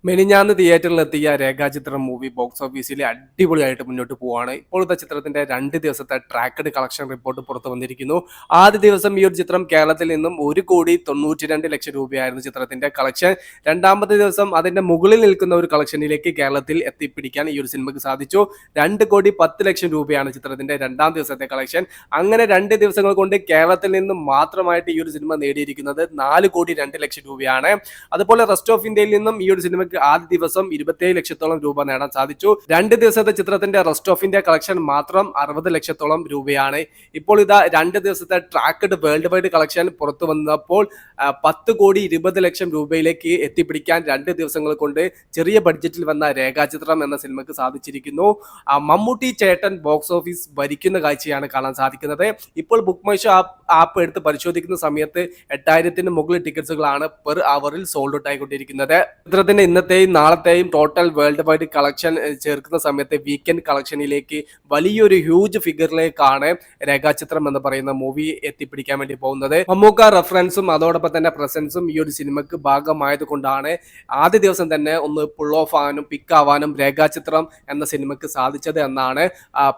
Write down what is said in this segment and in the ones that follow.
മെനിഞ്ഞാന്ന് തിയേറ്ററിലെത്തിയ രേഖാചിത്രം movie box ഓഫീസിൽ അടിപൊളിയായിട്ട് മുന്നോട്ട് പോവുകയാണ്. ഇപ്പോഴത്തെ ചിത്രത്തിന്റെ 2 ദിവസത്തെ ട്രാക്കഡ് കളക്ഷൻ റിപ്പോർട്ട് പുറത്തു വന്നിരിക്കുന്നു. ആദ്യ ദിവസം ഈ ഒരു ചിത്രം കേരളത്തിൽ നിന്നും 1,92,00,000 രൂപയായിരുന്നു ചിത്രത്തിന്റെ കളക്ഷൻ. രണ്ടാമത്തെ ദിവസം അതിന്റെ മുകളിൽ നിൽക്കുന്ന ഒരു കളക്ഷനിലേക്ക് കേരളത്തിൽ എത്തിപ്പിടിക്കാൻ ഈ ഒരു സിനിമയ്ക്ക് സാധിച്ചു. 2,10,00,000 രൂപയാണ് ചിത്രത്തിന്റെ രണ്ടാം ദിവസത്തെ കളക്ഷൻ. അങ്ങനെ 2 ദിവസങ്ങൾ കൊണ്ട് കേരളത്തിൽ നിന്നും മാത്രമായിട്ട് ഈ ഒരു സിനിമ നേടിയിരിക്കുന്നത് 4,02,00,000 രൂപയാണ്. അതുപോലെ റെസ്റ്റ് ഓഫ് ഇന്ത്യയിൽ നിന്നും ഈ ഒരു സിനിമ ആദ്യ ദിവസം 27 ലക്ഷത്തോളം രൂപ നേടാൻ സാധിച്ചു. 2 ദിവസത്തെ ചിത്രത്തിന്റെ റെസ്റ്റ് ഓഫ് ഇന്ത്യ കളക്ഷൻ മാത്രം 60 ലക്ഷത്തോളം രൂപയാണ്. ഇപ്പോൾ ഇതാ 2 ദിവസത്തെ ട്രാക്കഡ് വേൾഡ് വൈഡ് കളക്ഷൻ പുറത്തു വന്നപ്പോൾ 10,20,00,000 രൂപയിലേക്ക് എത്തിപ്പിടിക്കാൻ 2 ദിവസങ്ങൾ കൊണ്ട് ചെറിയ ബഡ്ജറ്റിൽ വന്ന രേഖാചിത്രം എന്ന സിനിമയ്ക്ക് സാധിച്ചിരിക്കുന്നു. മമ്മൂട്ടി ചേട്ടൻ ബോക്സ് ഓഫീസ് ഭരിക്കുന്ന കാഴ്ചയാണ് കാണാൻ സാധിക്കുന്നത്. ഇപ്പോൾ ബുക്ക് മൈ ഷോ ആപ്പ് എടുത്ത് പരിശോധിക്കുന്ന സമയത്ത് 8,000-ന് മുകളിൽ ടിക്കറ്റ്സുകളാണ് പെർ അവറിൽ സോൾഡ് ഔട്ട് ആയിക്കൊണ്ടിരിക്കുന്നത്. ചിത്രത്തിന്റെ ഇന്നത്തെയും നാളത്തെയും ടോട്ടൽ വേൾഡ് വൈഡ് കളക്ഷൻ ചേർക്കുന്ന സമയത്ത് വീക്കെൻഡ് കളക്ഷനിലേക്ക് വലിയൊരു ഹ്യൂജ് ഫിഗറിലേക്കാണ് രേഖാചിത്രം എന്ന് പറയുന്ന മൂവി എത്തിപ്പിടിക്കാൻ വേണ്ടി പോകുന്നത്. മമ്മൂക്ക റെഫറൻസും അതോടൊപ്പം തന്നെ പ്രസൻസും ഈ ഒരു സിനിമയ്ക്ക് ഭാഗമായത് കൊണ്ടാണ് ആദ്യ ദിവസം തന്നെ ഒന്ന് പുൾ ഓഫ് ആവാനും പിക്ക് ആവാനും രേഖാചിത്രം എന്ന സിനിമയ്ക്ക് സാധിച്ചത് എന്നാണ്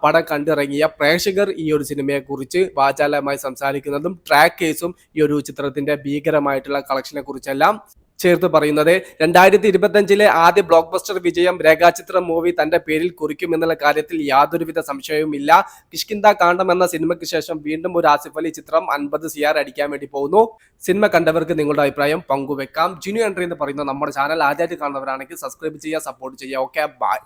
പടം കണ്ടിറങ്ങിയ പ്രേക്ഷകർ ഈ ഒരു സിനിമയെ കുറിച്ച് വാചാലമായി സംസാരിക്കുന്നതും ട്രാക്കേഴ്സും ഈ ഒരു ചിത്രത്തിന്റെ ഭീകരമായിട്ടുള്ള കളക്ഷനെ കുറിച്ചെല്ലാം ചേർത്ത് പറയുന്നത്. 2025-ലെ ആദ്യ ബ്ലോക്ക് ബസ്റ്റർ വിജയം രേഖാചിത്രം മൂവി തന്റെ പേരിൽ കുറിക്കുമെന്നുള്ള കാര്യത്തിൽ യാതൊരുവിധ സംശയവും ഇല്ല. കിഷ്കിന്ദ കാണ്ഡം എന്ന സിനിമയ്ക്ക് ശേഷം വീണ്ടും ഒരു ആസിഫ് അലി ചിത്രം 50 CR അടിക്കാൻ വേണ്ടി പോകുന്നു. സിനിമ കണ്ടവർക്ക് നിങ്ങളുടെ അഭിപ്രായം പങ്കുവെക്കാം. ജിനു എൻട്രി എന്ന് പറയുന്ന നമ്മുടെ ചാനൽ ആദ്യമായിട്ട് കാണുന്നവരാണെങ്കിൽ സബ്സ്ക്രൈബ് ചെയ്യുക, സപ്പോർട്ട് ചെയ്യുക. Okay, by.